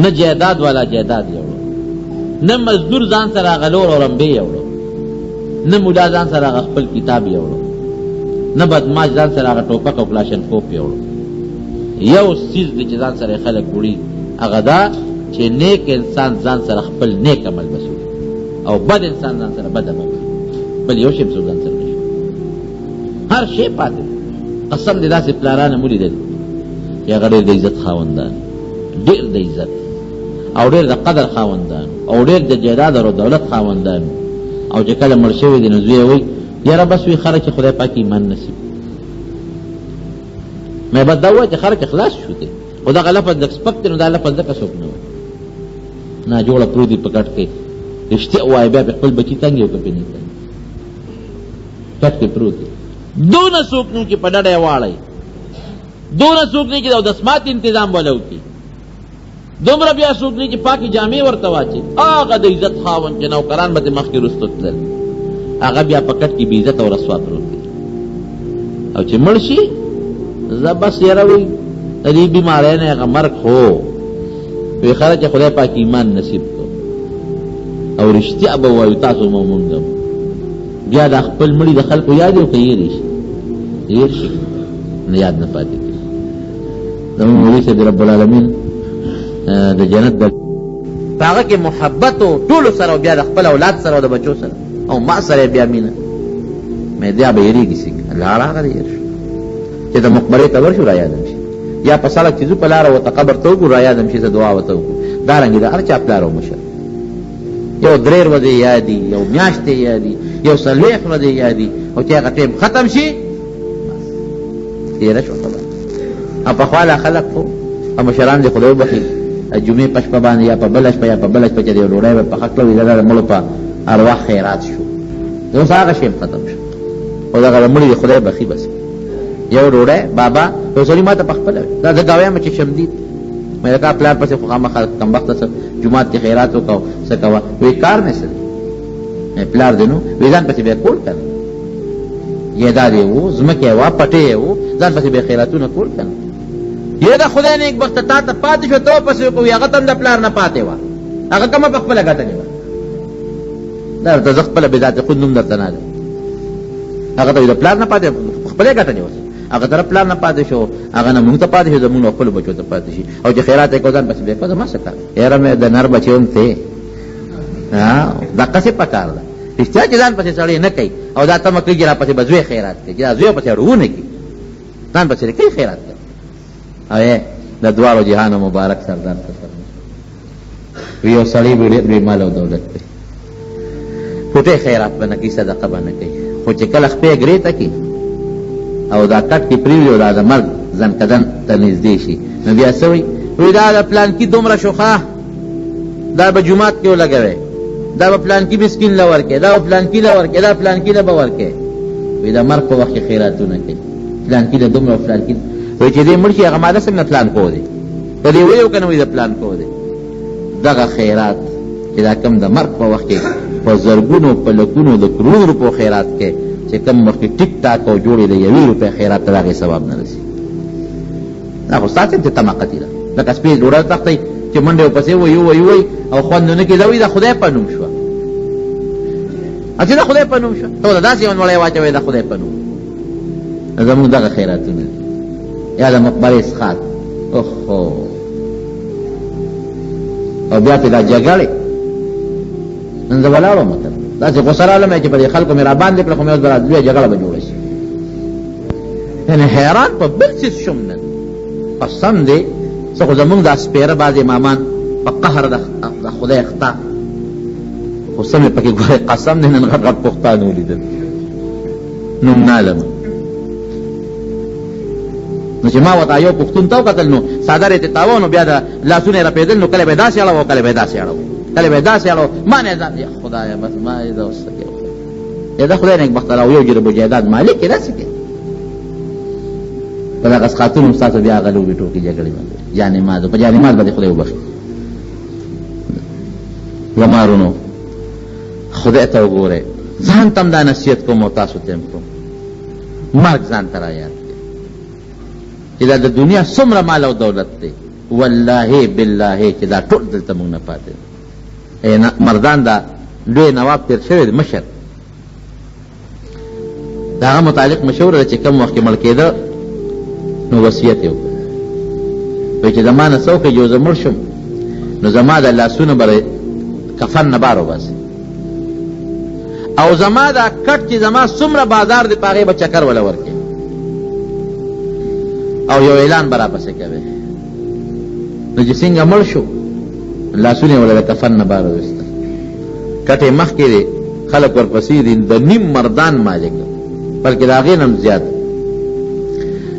نه جایداد والا جایداد یوړه، نه مزدور ځان سره هغه لور او رمبې یوړه، نه مولا ځان سره هغه خپل کتاب یوړه، نه بدماش ځان سره هغه ټوپک او کلاشنکوف یوړه. یو څیز دی چې ځان سره خلک وړي، هغه دا چې نیک انسان ځان سره خپل نیک عمل بسوي او بد انسان ځان سره بد عمل، بل یو شی ځان سره نشي. هر شی پاتې قسم دې داسې پلارانه ولیدل چې هغه ډېر د عزت خاوندان، ډېر د عزت او ډېر د قدر خاوندان او ډېر د جایداد او دولت خاوندان، او چې کله مړ شوي دي نو زوی یې وایي یاره بس وي خره چې خدای پاک ایمان نصیب. مې به دا ووایه چې خره چې خلاص شو دی، خو دغه لفظ لږ سپک دی نو دا لفظ ځکه څوک نه وایي. ناجوړه پروت دي په کټ کې، رښتیا وایي بیا پې خپل بچي تنګ یې او که پې نه تنګ کټ کې پروت دی. دونه څوک نو چې په ډډه یې واړئ، دونه څوک نه چې د اودسمات انتظام ولو کي، دومره بیا څوک نه چې پاکې جامې ورته واچي. هغه د عزت خاوند چې نوکران به ترې مخکې رسته تلل، هغه بیا په کټ کې بې عزت او رسوا پروت دی. او چې مړ شي زه بس یاره وایي د دې بیمارۍ نه هغه مرګ خو وایي خره چې خدای پاک ایمان نصیب کړو او رښتیا به وایو تاسو مو مونږ بیا د خپل مړي د خلکو یاد یو که هېرې شي، هېر شي نه یاد نه پاتې کېږي. زموږ مولوي صاحب رب العالمین د جنت د په هغه کې محبت و ټولو سره او بیا د خپل اولاد سره او د بچو سره او ما سره بیا مینه مې بیا به هېرېږي څنګه لاړه هغه هېر شو چې د مقبرې ته ورشو را یادم شي، یا په سړک چې ځو په لاره ورته قبر ته وګورو را یادم شي، زه دعا ورته وکړو. دارنګې د هر چا پلار او مشر یو 3 ورځې یادي، یو میاشتې یادي، یو 40 ورځې یادي، او چې هغه ټیم ختم شي تېره شوه خبره. او پخوا لا خلک خو او مشران دې خدای وبخي جمعې په شپه باندې یا په بله شپه یا په بله شپه چې د یو ډوډۍ به پخه کړه وي دا د مړو په ارواح خیرات شو. اوس هغه شی ختم شو او دغه د مړي د خدای بخي بس یو ډوډۍ بابا یو سړي ما ته پخپله دا زه دا وایم چې شمدید مې د کار پلار پسې خو خامخا کمبخته څه جومات کې خیرات وکړو څه کوه وایي کار مې څه دی پلار دی نو وایي ځان پسې بیا کول که نه جایداد یې و ځمکې یې وه پټې یې و ځان پسې بیا خیراتونه کول که نه یې د خدای نیکبخته تا ته پاتې شوه ته ورپسې وکړو هغه ته هم د پلار نه پاتې وه هغه کومه پخپله ګټلې وه دا ورته زه خپله بذات خود نوم درته نه دی هغه ته د پلار نه پاتې خپلې ګټلې وه هغه طرف پلار نه پاتې شو هغه نه مونږ ته پاتې شو زمونږ خپلو بچو ته پاتې شي او چې خیرات یې کوو ځان پسې بیا کوه زما څه کار یاره مې د نر بچی هم ته دقسې پکار ده رښتیا چې ځان پسې سړی نه کوي او دا تمه کوي چې را پسې به زوی خیرات کوي چې دا زوی پسې اړونه کړي ځان پسې کوي خیرات کوي او د دواړو جهانو مبارک سردار ته وي یو سړی ډېر مال او دولت دی پوټې خیرات به نه کوي صدقه به نه کوي خو چې کله خپې ګرې ته کړي او دا کټ کې پرېوځي او دا د مرګ زنکدن ته نږدې شي نو بیا څه وایي دا د پلانکي دومره شوخه دا به جومات کې ولګوئ دا به پلانکي مسکین له ورکړې دا به پلانکي له ورکړې دا پلانکي له به ورکړې وایي د مرګ په وخت کې خیراتونه کوي پلانکي له دومره پلانکي وایي چې دې مړ شي هغه ماده څنګه پلان کو دی په دې ویو که نه وایي د پلان کو دی دغه خیرات چې دا کم د مرګ په وخت کې په زرګونو په لکونو د کروڑو روپو خیرات کې چې کم مخکې ټیک ټاک او جوړې د 1 روپۍ خیرات ته د هغې ثواب نه رسي دا خو ستاسې ته طمقتي ده لکه سپې ډوډۍ تښتئ چې منډې ورپسې وایي او خوند ونه کېده وایي د خدای په نوم شوه چې د خدای په نوم شوه ته ورته داسې یو نوړی واچوئ د خدای په نوم زمونږ دغه خیراتونه دي یا د مقبرې اسخات اوهو او بیا پې دا جګړې نن زه ولاړم داسې غوسه راغلم چې په دې خلکو مې را باندې کړه خو مې اوس به لویه جګړه به جوړه شي یعنې حیران په بل څیز شم نن قسم دی څه خو زمونږ دا سپېره بعض امامان په قهر د خدای اختا خو سمې پکې ګورې قسم دی نن غټ غټ پښتانه ولیدل نوم نالم نو چې ما ورته یو پښتون ته وکتل نو څادر یې تاوه نو بیا د لاسونه یې رپېدل نو کله به یې داسې اړوه کله به یې داسې اړوه کله به یې داسې اړوه ما نه ځان یا خدایه بس ما یې دا اوس څه کوي یا دا خدای نیکبخته را او یو جرب جایداد مالک یې داسې کوي په دغه خاتون هم ستاسو بیا هغه لوبې ټوکې جګړې باندې جانماز په جانماز باندې خدای وبخښي زمارونو خدای ته وګورئ ځان ته هم دا نصیحت کوم او تاسو ته هم کوم مرګ ځان ته را یاد کړئ چې دا د دنیا څومره مال او دولت دی والله بالله چې دا ټول دلته موږ نه پاتې مردان دا لوی نواب تېر شوی دی مشر د هغه متعلق مشوره ده چې کوم وخت کې مړ کېده نو وصیت یې وکړ وایي چې زما نه څه وکړئ چې زه مړ شم نو زما د لاسونه به کفن نه بار وباسي او زما دا کټ چې زما څومره بازار دی په هغې به چکر وله ورکړي او یو اعلان به راپسې کوي نو چې څنګه مړ شو لاسونه یې وله د کفن نه بار وویستل کټ یې مخکې دی خلک ورپسې دي د نیم مردان مالک بلکې د هغې نه هم زیات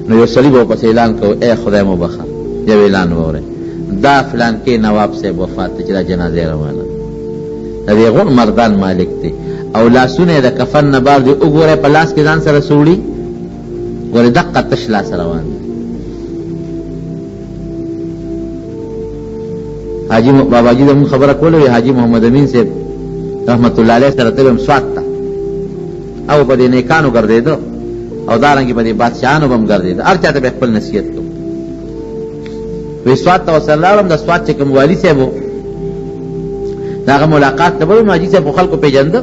نو یو سړي به ورپسې اعلان کوو ای خدای مو بخښه یو اعلان واورئ دا فلان کې نواب صاحب وفات دی چې دا جنازه یې روانه د دې غون مردان مالک دی او لاسونه یې د کفن نه بار دی وګورئ په لاس کې ځان سره سوړي ګورئ دقه تش لاس روان دی حاجی باباجي زموږ خبره کوله وی حاجی محمد امین صاحب رحمت الله علیه سره تلم سوات ته او په دې نیکانو ګرځېده او دارنګې په دې بادشاهانو به هم ګرځېده هر چا ته به خپل نصیحت کوم وی سوات ته ورسره لاړم د سوات چې کوم والي صاحب و د هغه ملاقات ته به نو حاجي صاحب خو خلکو پېژنده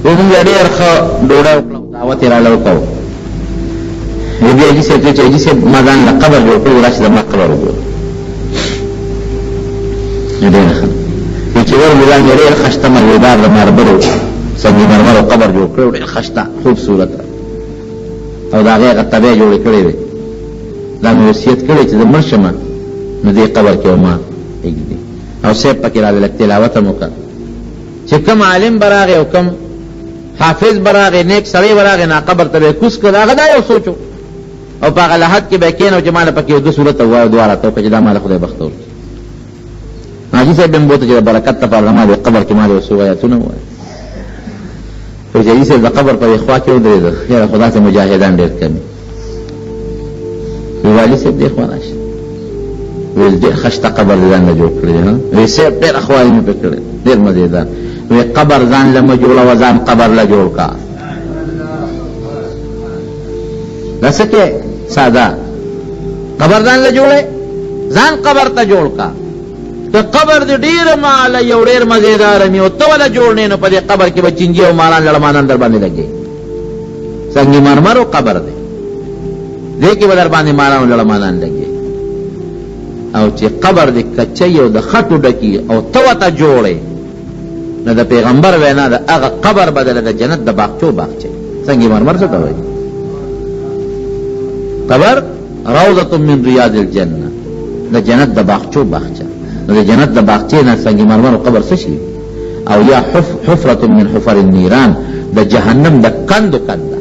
وی مونږ یې ډېر ښه ډوډۍ وکړه دعوت یې راله وکړو وی بیا حاجي صاحب ته چې حاجي صاحب ما ځان له قبر جوړ کړو راشي زما قبر وګوره ډېر ښه وی چې ور مې ځان یې ډېر خشته مرغېدار د ماربرو سنګي مرمرو قبر جوړ کړی ډېر خشته خوبصورت او د هغې هغه تبې جوړې کړې وې دا مې وصیت کړی چې زه مړ شم نو دې قبر کې ما ایږدي او صاحب پکې راغی لږ تلاوت هم وکړه چې کوم عالم به راغی او کوم حافظ به راغی نیک سړی به راغی نا قبر ته به یې کوز کړ هغه دا یو سوچو او په هغه لحد کې به یې کېنو چې ما له پکې یو دوه صورته ووایو دواړه ته وکړه چې دا ما له خدای بخته ورکړي حاجي صاحب هم بوته چې د برکت لپاره ما دې قبر کې ما دې یو څو آیاتونه ووایه وایي چې حاجي صاحب د قبر په یوې خوا کې ودرېده یاره خو داسې مجاهدان ډېر کم وی والي صاحب دې خوا راشه وی ډېر خشته قبر دې ځان له جوړ کړی دی وی صاحب ډېر اخوالي مې پرې کړی ډېر مزېدار وی قبر ځان له مه جوړوه ځان قبر له جوړ کا دا څه کې ساده قبر ځان له جوړې ځان قبر ته جوړ کا که قبر دې ډېره ماله یو ډېر مزېداره مې او ته وله جوړ نه نو په دې قبر کې به چینجي او ماران لړمانان در باندې لګي سنگ مرمرو قبر دی دې کې به در باندې ماران او لړمانان لګي او چې قبر دې کچۍ او د خټو ډکي او ته ورته جوړې نو د پیغمبر وینا د هغه قبر بدله د جنت د باغچو باغچې سنگ مرمر څه ته وایي قبر روضة من رياض الجنه د جنت د باغچو باغچه نو د جنت د باغچې نه سنگ مرمر قبر څه شي او یا حفرة من حفر النيران د جهنم د کندو کنده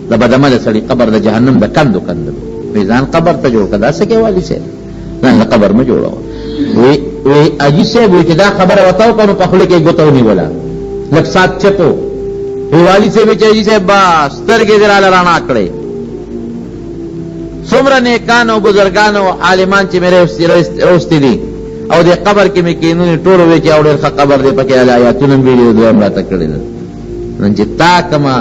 د بدعمله سړي قبر د جهنم د کندو کنده ځان قبر ته جوړ کړه څه کې والي صاحب ځان قبر مه جوړوه وی حاجي صاحب وی چې دا خبره ورته وکړه نو په خوله کې یې ګوته ونیوله لږ ساعت چپو وی والي صاحب چې حاجي صاحب بس سترګې دې راله رڼا کړې څومره نیکان او بزرګان او عالمان چې مې روستي دي او دې قبر کې مې کینونې ټول وی چې او ډېر ښه قبر دی پکې آیاتونه مې ویډیو دویم راته کړې ده نن چې تا کومه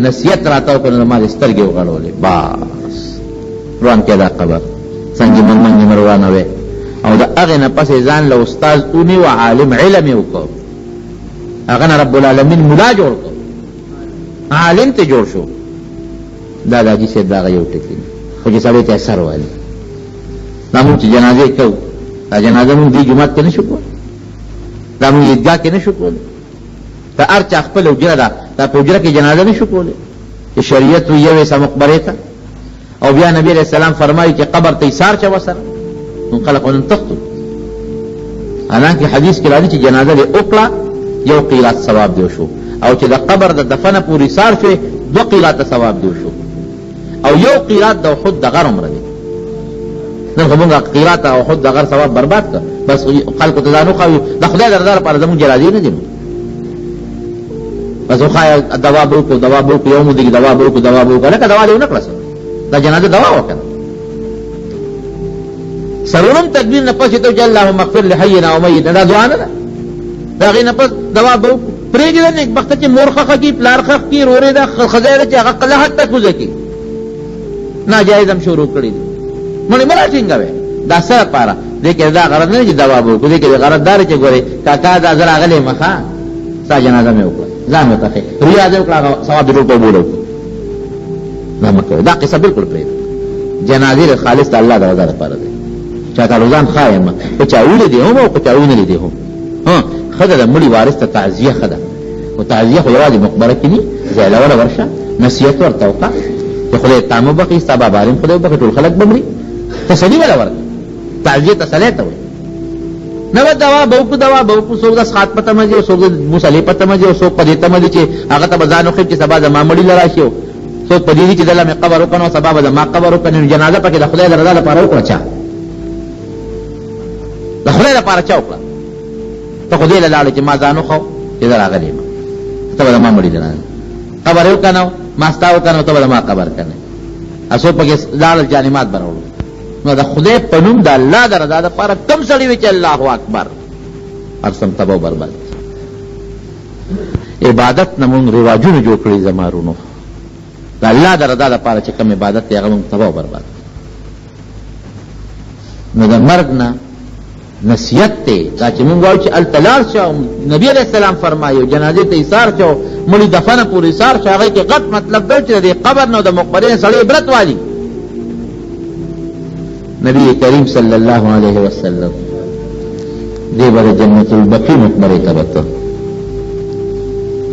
نصیحت راته وکړه نو ما دې سترګې وغړولې بس روان کې دا قبر څنګه منګې روانه وې او د هغې نه پسې ځان له استاذ ونیو عالم علم یې وکړ هغه نه رب العالمین ملا جوړ کړ عالم ته جوړ شو دا د حاجي صاحب د هغه یو ټکي خو چې سړی ته اثر وایي دا مونږ چې جنازې کوو دا جنازه مونږ دې جومات کې نه شو کولی دا مونږ عیدګاه کې نه شو کولی دا هر چا خپل حجره ده دا په حجره کې جنازه نه شو کولی چې شریعت یوې سه مقبرې ته او بیا نبی علیہ السلام فرمایي چې قبر ته ایثار چوه سره نو خلق ونن تختو حالانکه حدیث کې راځي چې جنازه دې وکړه یو قیرات ثواب دی شو، او چې د قبر د دفن پورې سار شوی 2 قیرات ثواب دی شو، او یو قیرات د احد د غر عمره دی. نن خو موږ قیرات او احد د غر ثواب برباد کړ، بس خلکو ته ځانو خو د خدای د رضا لپاره زموږ جنازې نه دي، بس خو دوا وکړو یو مودې دوا وکړو لکه دوا دې ونه کړه، دا جنازه دوا وکړه. سرورم تکبیر نه پس ته چې اللهم اغفر لحینا ومیتنا دا دعا نه ده، دا غي نه پس دوا به پرېږدي نه وخت چې مورخه کی پلار خخ کی رورې دا خزایره چې هغه قله حد تک وځي ناجایز هم شروع کړی دي مونږ مرا ټینګوي دا سره پاره دې کې دا غرض نه چې دوا به کو دې کې غرض دار چې ګوري کاکا دا زرا غلې مخه سا جنازه مې وکړه ځان مې ته ریا دې وکړه ثواب دې په بولو دا مکه دا قصه بالکل پرې جنازه خالص الله د رضا لپاره ده. چاته روزان خایم په چاوله دی هم او په چاوونه دی هم ها خدای د مړي وارث ته تعزیه خدا او تعزیه خو یوازې مقبره کې نه زیاله ولا ورشه نصیحت ورته وکړه چې خدای تامه بقي سبا بارم خدای بقي ټول خلک بمري تسلی ولا ورته تعزیه تسلی ته وي نو دوا به کو سوګه سخات پته مې او سوګه مصلی پته مې او سوګ پدې ته مې چې هغه ته بزانو خې چې سبا د مامړي لراشيو سوګ پدې چې دله مې قبر وکنو سبا د ما قبر وکنو جنازه پکې د خدای رضا لپاره وکړه چا د خدای لپاره چا وکړه ته خدای له لاله چې ما ځانو خو چې راغلی ما ته به ما مړی درانه قبر وکنو ما ستاو کنو ته به ما قبر کنه اسو پکې لاله جانمات برولو نو د خدای په نوم د الله د رضا لپاره کم سړی وی چې الله اکبر ارسم تبو برباد عبادت نمون رواجونو جوړ کړی زمارونو د الله د رضا لپاره چې کوم عبادت یې هغه تبو برباد نو د مرګ نه نصیحت ته دا چې موږ وایو چې التلار شو نبی علیہ السلام فرمایو جنازه ته ایثار شو مړي دفن پورې ایثار شو هغه کې غټ مطلب دی چې د قبر نو د مقبره سره عبرت والی نبی کریم صلی الله علیه وسلم دی بر جنت البقیع مقبره ته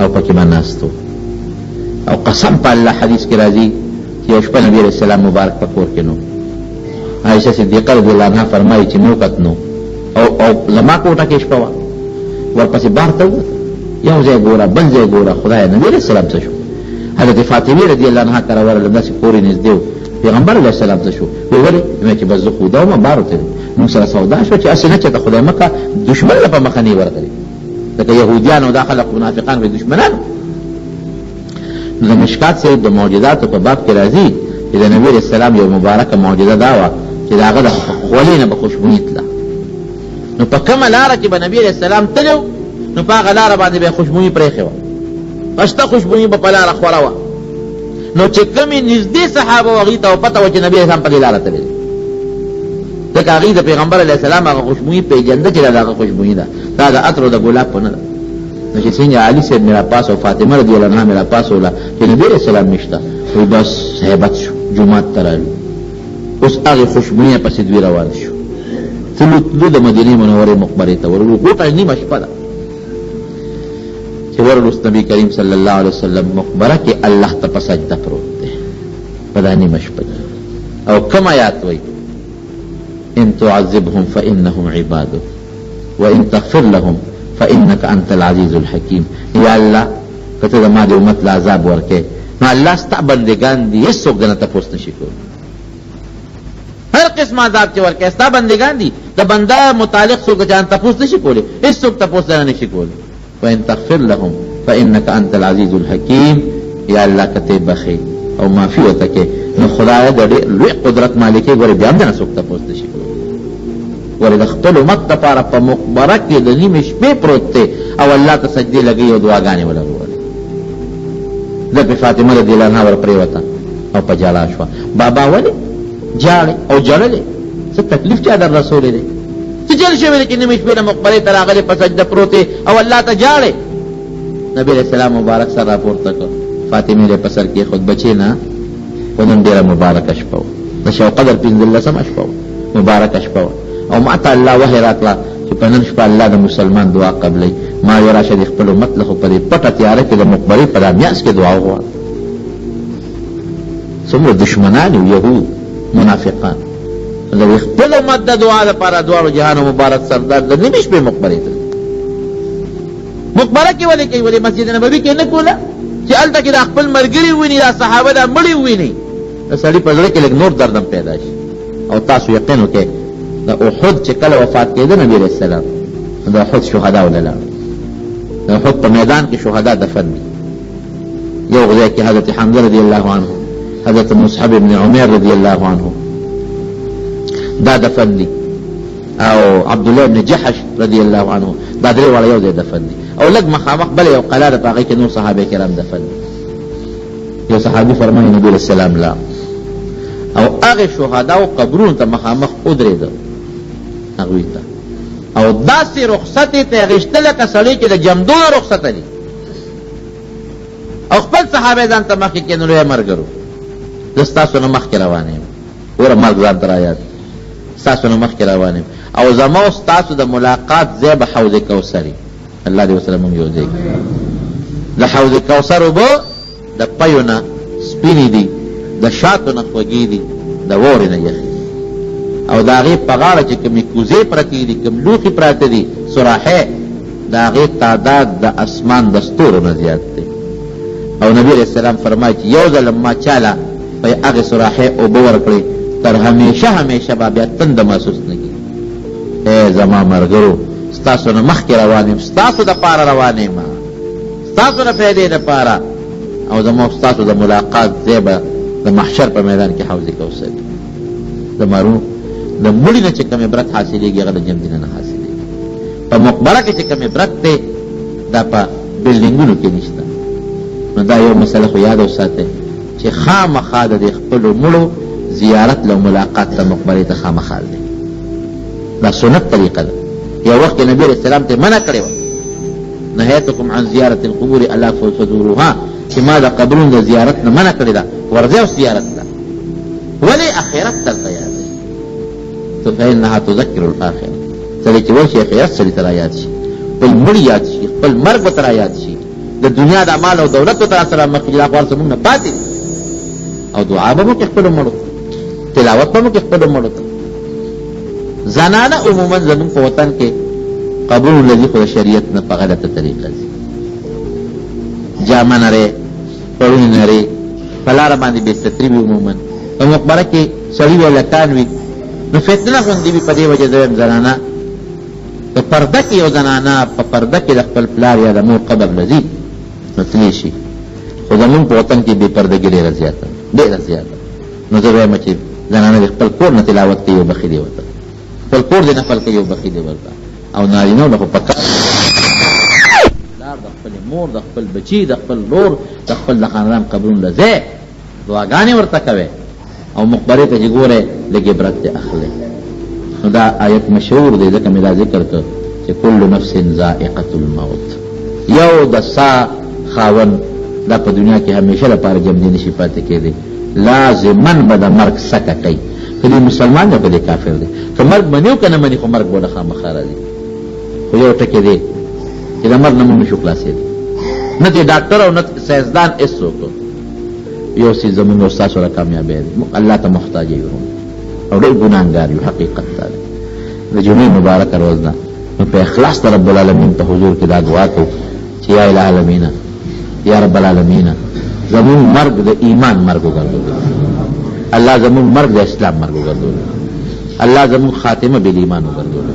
او پکې مناستو او قسم په الله حدیث کې راځي چې یو شپه نبی علیہ السلام مبارک په کور کې نو عائشہ صدیقہ رضی الله عنها فرمایي چې نو کتنو او لما کوټه کې شپه ورپسې بار ته یو ځای ګوره بل ځای ګوره خدای نبی علیہ السلام ته شو حضرت فاطمه رضی الله عنها کرا ورله داسې پورې نږدې پیغمبر علیہ السلام ته شو ویل مې چې بس خدا ما بار ته نو سره سودا شو چې اسنه چې خدای مکه دشمن له مخه نه ورغلي لکه يهوديان او داخله منافقان به دشمنان نو مشکات سره د معجزات په باب کې راځي چې د نبی علیہ السلام یو مبارکه معجزه دا و چې داغه د خولینه به خوشبوئی تله نو په کومه لاره چې به نبی علیہ السلام تلو نو په هغه لاره باندې به خوشبوئی پرېښې وه پشته خوشبوئی به په لاره خوره وه نو چې کومې نږدې صحابه و هغوی ته پته وه چې نبي علیہ السلام په دې لاره تللی ځکه هغوی د پیغمبر علیہ السلام هغه خوشبوئی پېژنده چې دا د هغه خوشبوئی ده دا د عطر او د ګلاب په نه ده نو چې څنګه علي صاحب مې راپاس او فاطمه رضی الله عنها مې راپاسوله چې نبي علیہ السلام نشته وایي بس هیبت شو جومات ته رالو اوس هغې خوشبویه پسې دوی روان شو تلو د مدینې منورې مقبرې ته ورلو غوټه نیمه شپه ده چې ورلو نبي کریم صلی الله علیه وسلم مقبره کې الله ته په سجده پروت دی په دا نیمه شپه او کوم آیات وایي ان تعذبهم فانهم عبادك وان تغفر لهم فانك انت العزيز الحكيم یا الله کته د ما د امت لا عذاب ورکې نو الله ستا بندگان دي هیڅوک دنه تپوس نشي کولی هر قسم عذاب چې ورکې ستا بندگان دي د بنده متعلق څوک جان تپوس نشي کولی هیڅوک تپوس نه نشي کولی وان تغفر لهم فانك انت العزيز الحكيم یا الله کته بخي او معافي وتکې نو خدای د لوی قدرت مالک ګوري بیا هم نه څوک تپوس نشي کولی ورې د خپل امت لپاره په مقبره کې د نیمې شپې پروت دی او الله ته سجدې لګوي او دعاګانې ولا وکړي د فاطمه رضی الله عنها ور پرېوته او په جاړه شوه بابا ولې جاړې او جړلې څه تکلیف چا در رسولې دی څه چل شوی دی چې نیمې شپې د مقبرې ته راغلی په سجده پروت دی او الله ته جاړې نبي علیہ السلام مبارک سر راپورته کړ فاطمې له په سر کې خود بچې نه خو نن ډېره مبارکه شپه وه د شب قدر 15 شپه وه مبارکه شپه وه او ما ته الله وحی راکړه چې په نن شپه الله د مسلمان دعا قبلوي ما ویل راشه د خپل امت له خو په دې پټه تیاره کې د مقبرې په دا میاشت کې دعا وغواړه څومره دشمنان او یهود منافقان د خپل امت د دعا لپاره دواړو جهان مبارک سردار د نیمې شپې مقبرې ته مقبره کې ولې کوي؟ ولې مسجد نبوي کې نه کوله چې هلته کې د خپل ملګري وویني، دا صحابه دا مړي وویني، د سړي په زړه کې لږ نور دردم پیدا شي. او تاسو یقین وکړئ د احد چې کله وفات کېده نبي علیه السلام د احد شهدا ولاړ، د احد په میدان کې شهدا دفن دي. یو ځای کې حضرت حمزه رضی الله عنه، حضرت مصعب بن عمیر رضی الله عنه دا دفن دي، او عبدالله بن جحش رضی الله عنه دا درې واړه یو ځای دفن دي. او لږ مخامخ بل یو قلعه ده په هغې کې نور صحابه کرام دفن دي. یو صحابي فرمایي نبي علیه السلام لا او هغې شهداو قبرونو ته مخامخ ودرېده هغوی ته، او داسې رخصت یې ته اخېسته لکه سړی چې د جمدونه رخصته دي، او خپل صحابه ځان ته مخکې کېنولو یا ملګرو زه ستاسو نه مخکې روان یم، ګوره مرګ ځان ته رایاد ستاسو نه مخکې روان یم، او زما او ستاسو د ملاقات ځای به حوض کوثر وي. الله دې ورسره مونږ یو ځای کړي. د حوض کوثر اوبه د پیو نه سپینې دي، د شاتو نه خوږې دي، د واورې نه یخې، او د هغې په غاړه چې کومې کوزې پرتې دي، کوم لوښي پراته دي، سراحې، د هغې تعداد د اسمان د ستورو نه زیات دی. او نبی علیہ السلام فرمایي چې یو ځل ما چاله په هغې سراحې اوبه ورکړې تر همیشه همیشه به بیا تنده محسوس نه کړي. ای زما ملګرو ستاسو نه مخکې روان یم، ستاسو دپاره روان یم، ستاسو د فایدې دپاره، او زما ستاسو د ملاقات ځای به د محشر په میدان کې حوض کوثر وي. زمارو د مړي نه چې کوم عبرت حاصلېږي هغه د جمدینه نه حاصلېږي. په مقبره کې چې کوم عبرت دی دا په بلډینګونو کې نشته. نو دا یو مسله خو یاد وساتئ چې خامخا د دې خپلو مړو زیارت له ملاقات ته مقبرې ته خامخا دی. دا سنت طریقه ده. یو وخت کې نبي علیه السلام ته منع کړې وه نهیتکم عن زیارت القبور الا فزوروها، چې ما د قبرونو د زیارت نه منع کړې ده، ورځئ او زیارت ده. ولې اخرت درته یادوي؟ فانها تذکر الاخره. سړی چې ورشي اخرت سړي ته رایاد شي، خپل مړي یاد شي، خپل مرګ به ته رایاد شي، د دنیا د مال او دولت به ته سره مخکې دا خوار زموږ نه پاتې، او دعا به مو کې خپلو مړو ته، تلاوت به مو کې خپلو مړو ته. زنانه عموما زموږ په وطن کې قبرونه لري خو د شریعت نه په غلطه طریقه ځي. جامه نرې، پړونې نرې، په لاره باندې بې ستري وي. عموما په مقبره کې سړي وي لکان وي، نو فتنه غوندې وي. په دې وجه زه وایم زنانه په پرده کې، یو زنانه په پرده کې د خپل پلار یا د مور قبر له ځي نو تللی شي. خو زموږ په وطن کې بې پردګي ډېره زیاته ډېره زیاته. نو زه وایم چې زنانه د خپل کور نه تلاوت کوي او بخي دې ورته، خپل کور دې نفل کوي او بخي دې ورته. او نارینهو له خو په کار د خپل مور، د خپل بچي، د خپل لور، د خپل د خاندان قبرونه له ځای دعاګانې ورته کوئ، او مقبرې ته چې ګورئ لږ عبرت دې اخلئ. نو دا آیت مشهور دی، ځکه مې دا ذکر کړ چې کل نفس ذائقة الموت. یو د سا خاوند دا په دنیا کې همیشه لپاره جمدی نشي پاتې کېدی، لازمن به د مرګ سکه کوي. که دې مسلمان دی که دې کافر دی، که مرګ مني او که نه مني، خو مرګ به له خامخا راځي. خو یو ټکې دی چې د مرګ نه موږ نشو خلاصېدی، نه دې ډاکټر او نه ساینسدان هېڅوک. یو څیز زموږ او ستاسو سره کامیابی دی، الله ته محتاج یو او ډېر ګناهګار یو. حقیقت دا دی. د جمعې مبارکه ورځ ده، نو په اخلاص د رب العالمین په حضور کې دا دعا کوو چې یا اله العالمین، یا رب العالمین زمون مرګ د ایمان مرګ وګرځول، الله زمون مرګ د اسلام مرګ وګرځول، الله زمون خاتمه بل ایمان وګرځول.